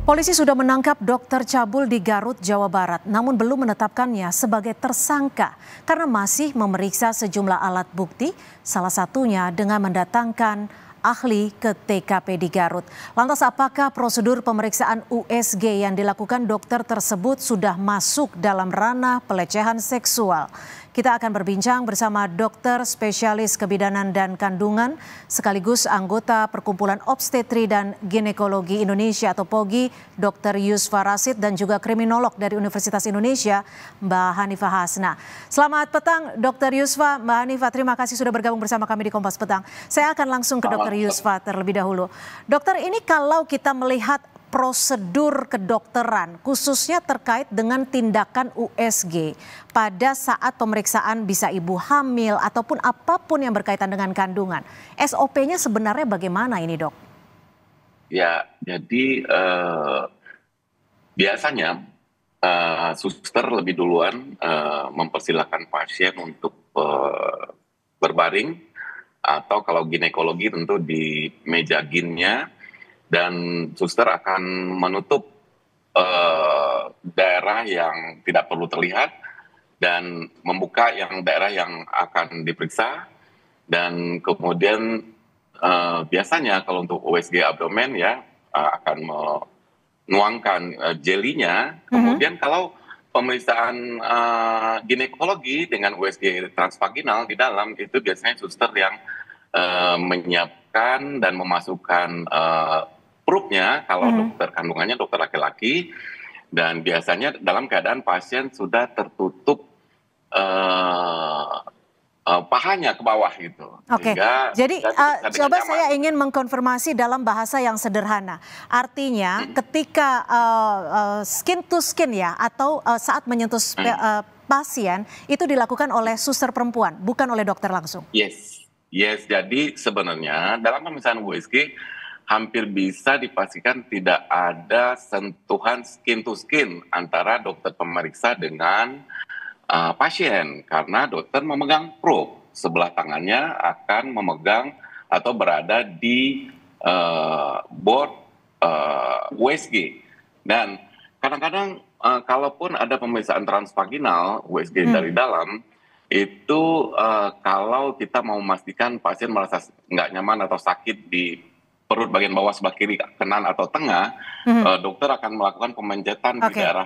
Polisi sudah menangkap dokter cabul di Garut, Jawa Barat, namun belum menetapkannya sebagai tersangka karena masih memeriksa sejumlah alat bukti, salah satunya dengan mendatangkan ahli ke TKP di Garut. Lantas apakah prosedur pemeriksaan USG yang dilakukan dokter tersebut sudah masuk dalam ranah pelecehan seksual? Kita akan berbincang bersama dokter spesialis kebidanan dan kandungan sekaligus anggota Perkumpulan Obstetri dan Ginekologi Indonesia atau POGI, Dr. Yusfa Rashid, dan juga kriminolog dari Universitas Indonesia, Mbak Hanifah Hasna. Selamat petang Dr. Yusfa. Mbak Hanifah, terima kasih sudah bergabung bersama kami di Kompas Petang. Saya akan langsung ke Dr. Yusfa terlebih dahulu. Dokter, ini kalau kita melihat prosedur kedokteran khususnya terkait dengan tindakan USG pada saat pemeriksaan bisa ibu hamil ataupun apapun yang berkaitan dengan kandungan, SOP-nya sebenarnya bagaimana ini, Dok? Ya, jadi biasanya suster lebih duluan mempersilahkan pasien untuk berbaring, atau kalau ginekologi tentu di meja ginnya, dan suster akan menutup daerah yang tidak perlu terlihat dan membuka yang daerah yang akan diperiksa. Dan kemudian biasanya kalau untuk USG abdomen ya akan menuangkan jelinya. Kemudian kalau pemeriksaan ginekologi dengan USG transvaginal di dalam, itu biasanya suster yang menyiapkan dan memasukkan perutnya kalau dokter kandungannya dokter laki-laki, dan biasanya dalam keadaan pasien sudah tertutup pahanya ke bawah gitu. Oke, jadi coba saya ingin mengkonfirmasi dalam bahasa yang sederhana. Artinya ketika skin to skin ya, atau saat menyentuh pasien itu dilakukan oleh suster perempuan, bukan oleh dokter langsung. Yes, jadi sebenarnya dalam pemeriksaan USG hampir bisa dipastikan tidak ada sentuhan skin to skin antara dokter pemeriksa dengan pasien, karena dokter memegang probe, sebelah tangannya akan memegang atau berada di board USG. Dan kadang-kadang kalaupun ada pemeriksaan transvaginal USG dari dalam, itu kalau kita mau memastikan pasien merasa nggak nyaman atau sakit di perut bagian bawah sebelah kiri, kanan atau tengah, dokter akan melakukan pemanjatan di daerah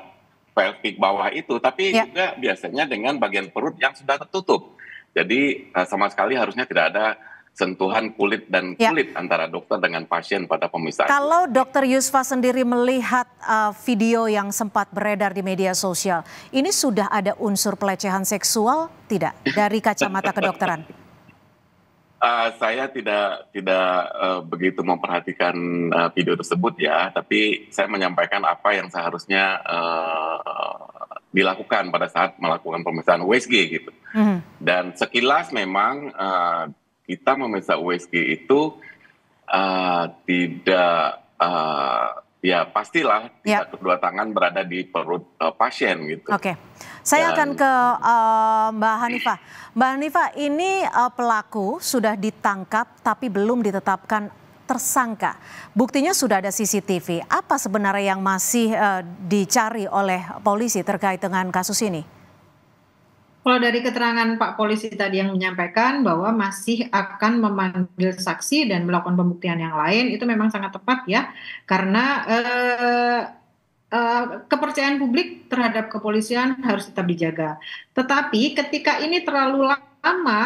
pelvic bawah itu, tapi juga biasanya dengan bagian perut yang sudah tertutup. Jadi sama sekali harusnya tidak ada sentuhan kulit dan kulit antara dokter dengan pasien pada pemeriksaan. Kalau Dr. Yusfa sendiri melihat video yang sempat beredar di media sosial, ini sudah ada unsur pelecehan seksual tidak dari kacamata kedokteran? Saya tidak begitu memperhatikan video tersebut ya, tapi saya menyampaikan apa yang seharusnya dilakukan pada saat melakukan pemeriksaan USG gitu. Dan sekilas memang kita memeriksa USG itu tidak ya pastilah tidak kedua tangan berada di perut pasien gitu. Oke. Saya akan ke Mbak Hanifah. Mbak Hanifah, ini pelaku sudah ditangkap tapi belum ditetapkan tersangka. Buktinya sudah ada CCTV. Apa sebenarnya yang masih dicari oleh polisi terkait dengan kasus ini? Kalau dari keterangan Pak Polisi tadi yang menyampaikan bahwa masih akan memanggil saksi dan melakukan pembuktian yang lain, itu memang sangat tepat ya, karena kepercayaan publik terhadap kepolisian harus tetap dijaga. Tetapi ketika ini terlalu lama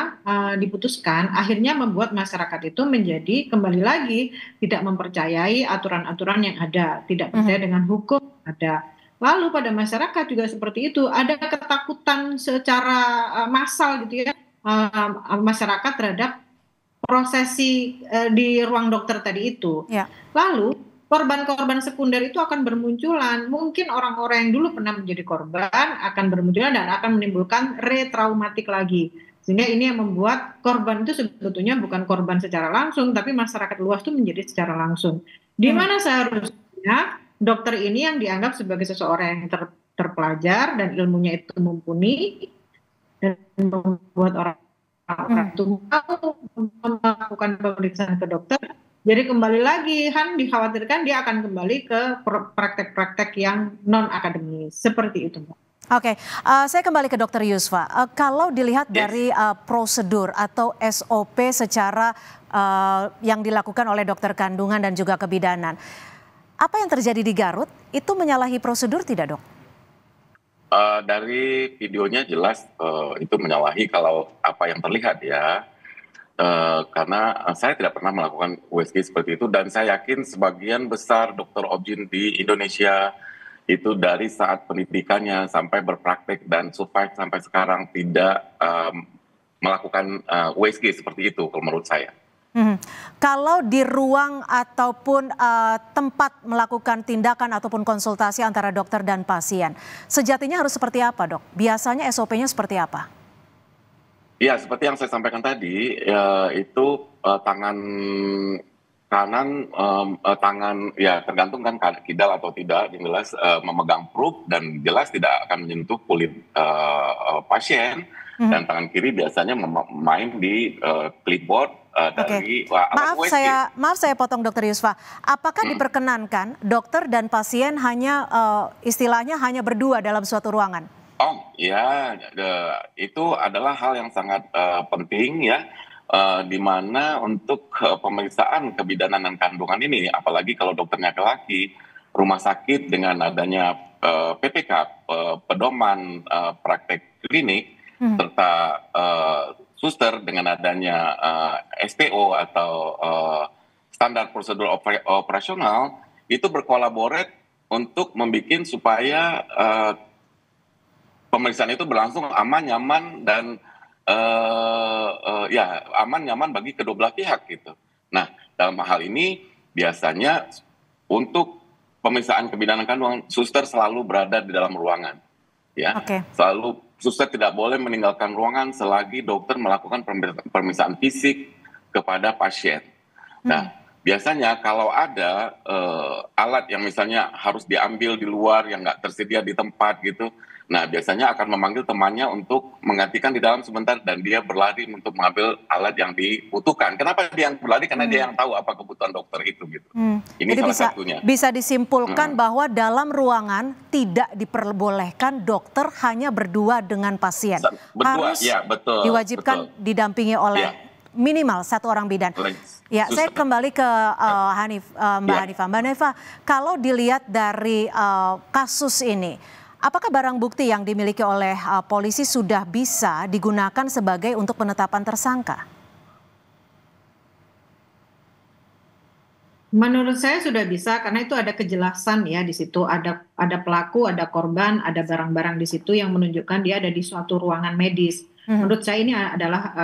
diputuskan, akhirnya membuat masyarakat itu menjadi kembali lagi tidak mempercayai aturan-aturan yang ada, tidak percaya dengan hukum yang ada. Lalu pada masyarakat juga seperti itu, ada ketakutan secara massal gitu ya, masyarakat terhadap prosesi di ruang dokter tadi itu. Lalu korban-korban sekunder itu akan bermunculan. Mungkin orang-orang yang dulu pernah menjadi korban akan bermunculan dan akan menimbulkan retraumatik lagi. Sehingga ini yang membuat korban itu sebetulnya bukan korban secara langsung, tapi masyarakat luas itu menjadi secara langsung. Di mana seharusnya dokter ini yang dianggap sebagai seseorang yang terpelajar dan ilmunya itu mumpuni dan membuat orang itu mau melakukan pemeriksaan ke dokter, Jadi kembali lagi, Han dikhawatirkan dia akan kembali ke praktek-praktek yang non akademis seperti itu, Mbak. Oke, saya kembali ke Dokter Yusfa. Kalau dilihat Yes. dari prosedur atau SOP secara yang dilakukan oleh dokter kandungan dan juga kebidanan, apa yang terjadi di Garut itu menyalahi prosedur tidak, Dok? Dari videonya jelas itu menyalahi kalau apa yang terlihat ya. Karena saya tidak pernah melakukan USG seperti itu dan saya yakin sebagian besar dokter objin di Indonesia itu dari saat pendidikannya sampai berpraktek dan survive sampai sekarang tidak melakukan USG seperti itu kalau menurut saya. Kalau di ruang ataupun tempat melakukan tindakan ataupun konsultasi antara dokter dan pasien, sejatinya harus seperti apa, Dok? Biasanya SOP-nya seperti apa? Ya, seperti yang saya sampaikan tadi, itu tangan kanan, tangan ya tergantung kan kidal atau tidak, yang jelas memegang perut dan jelas tidak akan menyentuh kulit pasien. Dan tangan kiri biasanya main di clipboard dari alat USG. Maaf saya potong Dokter Yusfa. Apakah diperkenankan dokter dan pasien hanya istilahnya hanya berdua dalam suatu ruangan? Oh ya, itu adalah hal yang sangat penting ya, di mana untuk pemeriksaan kebidanan dan kandungan ini, apalagi kalau dokternya laki-laki, rumah sakit dengan adanya PPK, pedoman praktek klinik, serta suster dengan adanya SPO atau standar prosedur operasional, itu berkolaborate untuk membuat supaya pemeriksaan itu berlangsung aman, nyaman, dan ya aman, nyaman bagi kedua belah pihak gitu. Nah, dalam hal ini biasanya untuk pemeriksaan kebidanan kandungan, suster selalu berada di dalam ruangan, ya. Selalu suster tidak boleh meninggalkan ruangan selagi dokter melakukan pemeriksaan fisik kepada pasien. Nah, biasanya kalau ada alat yang misalnya harus diambil di luar yang nggak tersedia di tempat gitu, nah biasanya akan memanggil temannya untuk menggantikan di dalam sebentar dan dia berlari untuk mengambil alat yang dibutuhkan. Kenapa dia yang berlari? Karena dia yang tahu apa kebutuhan dokter itu gitu. Ini Jadi salah satunya. Bisa disimpulkan bahwa dalam ruangan tidak diperbolehkan dokter hanya berdua dengan pasien. Berdua, harus ya betul. diwajibkan betul. didampingi oleh minimal satu orang bidan. Ya, saya kembali ke Mbak Hanifah. Mbak Hanifah, kalau dilihat dari kasus ini, apakah barang bukti yang dimiliki oleh polisi sudah bisa digunakan sebagai untuk penetapan tersangka? Menurut saya sudah bisa karena itu ada kejelasan ya di situ, ada pelaku, ada korban, ada barang-barang di situ yang menunjukkan dia ada di suatu ruangan medis. Menurut saya ini adalah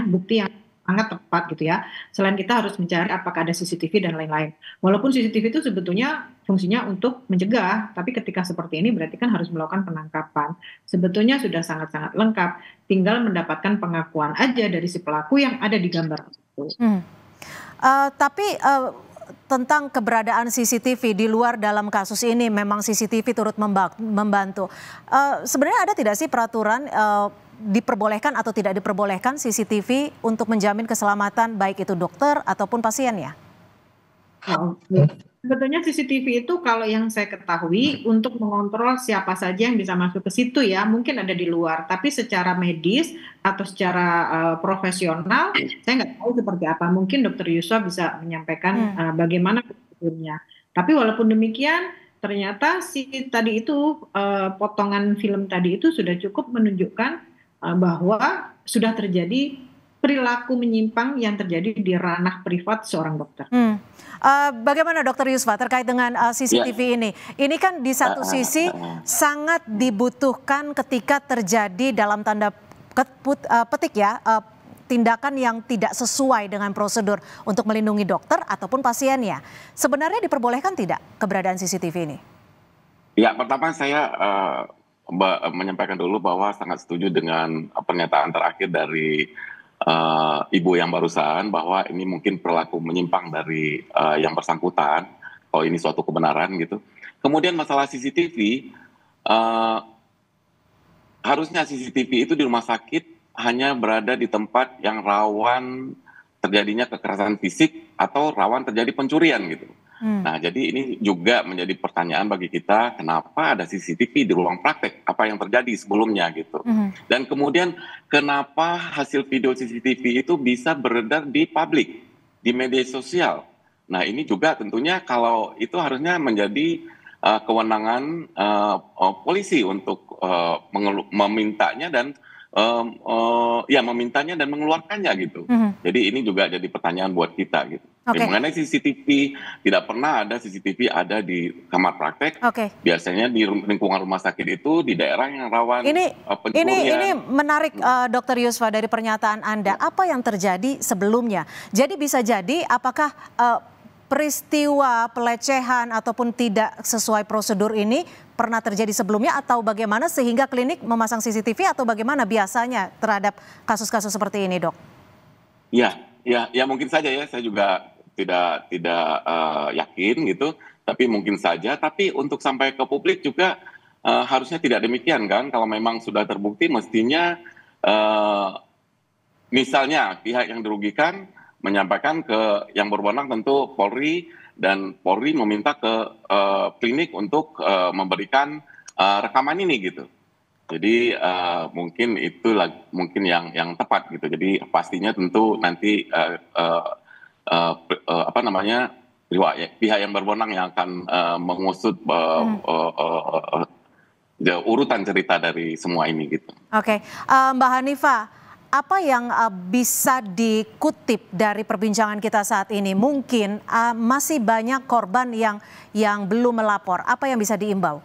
bukti yang sangat tepat gitu ya. Selain kita harus mencari apakah ada CCTV dan lain-lain. Walaupun CCTV itu sebetulnya fungsinya untuk mencegah, tapi ketika seperti ini berarti kan harus melakukan penangkapan. Sebetulnya sudah sangat-sangat lengkap, tinggal mendapatkan pengakuan aja dari si pelaku yang ada di gambar itu. Tapi tentang keberadaan CCTV di luar dalam kasus ini, memang CCTV turut membantu. Sebenarnya ada tidak sih peraturan diperbolehkan atau tidak diperbolehkan CCTV untuk menjamin keselamatan baik itu dokter ataupun pasiennya? Sebetulnya CCTV itu kalau yang saya ketahui untuk mengontrol siapa saja yang bisa masuk ke situ ya, mungkin ada di luar. Tapi secara medis atau secara profesional, saya nggak tahu seperti apa. Mungkin Dokter Yusuf bisa menyampaikan bagaimana prosedurnya. Tapi walaupun demikian, ternyata tadi itu potongan film tadi itu sudah cukup menunjukkan bahwa sudah terjadi perilaku menyimpang yang terjadi di ranah privat seorang dokter. Bagaimana Dokter Yusfa terkait dengan CCTV ini? Ini kan di satu sisi sangat dibutuhkan ketika terjadi dalam tanda petik ya tindakan yang tidak sesuai dengan prosedur untuk melindungi dokter ataupun pasiennya. Sebenarnya diperbolehkan tidak keberadaan CCTV ini? Ya, pertama saya menyampaikan dulu bahwa sangat setuju dengan pernyataan terakhir dari ibu yang barusan bahwa ini mungkin perilaku menyimpang dari yang bersangkutan, kalau ini suatu kebenaran gitu. Kemudian masalah CCTV, harusnya CCTV itu di rumah sakit hanya berada di tempat yang rawan terjadinya kekerasan fisik atau rawan terjadi pencurian gitu. Nah, jadi ini juga menjadi pertanyaan bagi kita, kenapa ada CCTV di ruang praktek? Apa yang terjadi sebelumnya gitu. Dan kemudian kenapa hasil video CCTV itu bisa beredar di publik, di media sosial. Nah, ini juga tentunya kalau itu harusnya menjadi kewenangan polisi untuk memintanya dan memintanya dan mengeluarkannya gitu. Jadi ini juga jadi pertanyaan buat kita gitu. Mengenai CCTV, tidak pernah ada CCTV ada di kamar praktek. Biasanya di lingkungan rumah sakit itu di daerah yang rawan pencurian. Ini menarik, Dr. Yusfa, dari pernyataan Anda. Apa yang terjadi sebelumnya? Jadi bisa jadi apakah peristiwa pelecehan ataupun tidak sesuai prosedur ini pernah terjadi sebelumnya, atau bagaimana sehingga klinik memasang CCTV, atau bagaimana biasanya terhadap kasus-kasus seperti ini, Dok? Ya mungkin saja ya, saya juga tidak yakin gitu, tapi mungkin saja. Tapi untuk sampai ke publik juga harusnya tidak demikian kan. Kalau memang sudah terbukti mestinya misalnya pihak yang dirugikan menyampaikan ke yang berwenang, tentu Polri, dan Polri meminta ke klinik untuk memberikan rekaman ini gitu. Jadi mungkin itu mungkin yang tepat gitu. Jadi pastinya tentu nanti pihak yang berwenang yang akan mengusut urutan cerita dari semua ini gitu. Mbak Hanifah, apa yang bisa dikutip dari perbincangan kita saat ini? Mungkin masih banyak korban yang belum melapor. Apa yang bisa diimbau?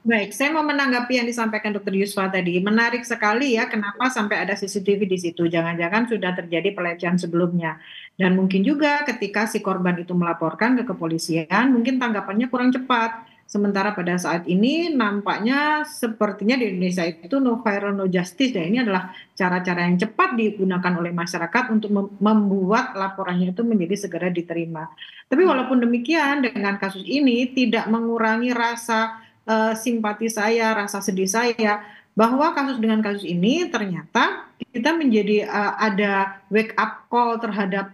Baik, saya mau menanggapi yang disampaikan Dr. Yusfa tadi. Menarik sekali ya, kenapa sampai ada CCTV di situ. Jangan-jangan sudah terjadi pelecehan sebelumnya. Dan mungkin juga ketika si korban itu melaporkan ke kepolisian, mungkin tanggapannya kurang cepat. Sementara pada saat ini nampaknya sepertinya di Indonesia itu no viral no justice. Dan ini adalah cara-cara yang cepat digunakan oleh masyarakat untuk membuat laporannya itu menjadi segera diterima. Tapi walaupun demikian, dengan kasus ini tidak mengurangi rasa simpati saya, rasa sedih saya, bahwa dengan kasus ini ternyata kita menjadi ada wake up call terhadap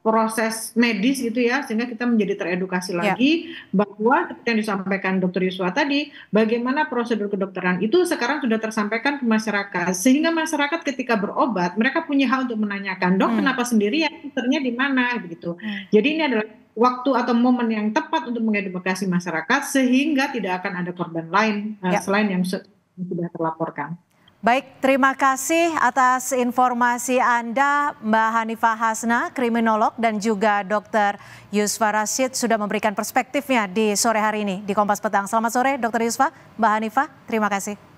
proses medis gitu ya, sehingga kita menjadi teredukasi lagi bahwa seperti yang disampaikan Dr. Yuswa tadi, bagaimana prosedur kedokteran itu sekarang sudah tersampaikan ke masyarakat, sehingga masyarakat ketika berobat mereka punya hak untuk menanyakan, dok kenapa sendirian, dokternya di mana begitu. Jadi ini adalah waktu atau momen yang tepat untuk mengedukasi masyarakat sehingga tidak akan ada korban lain selain yang sudah terlaporkan. Baik, terima kasih atas informasi Anda, Mbak Hanifah Hasna, kriminolog, dan juga Dr. Yusfa Rashid sudah memberikan perspektifnya di sore hari ini di Kompas Petang. Selamat sore, Dr. Yusfa, Mbak Hanifah, terima kasih.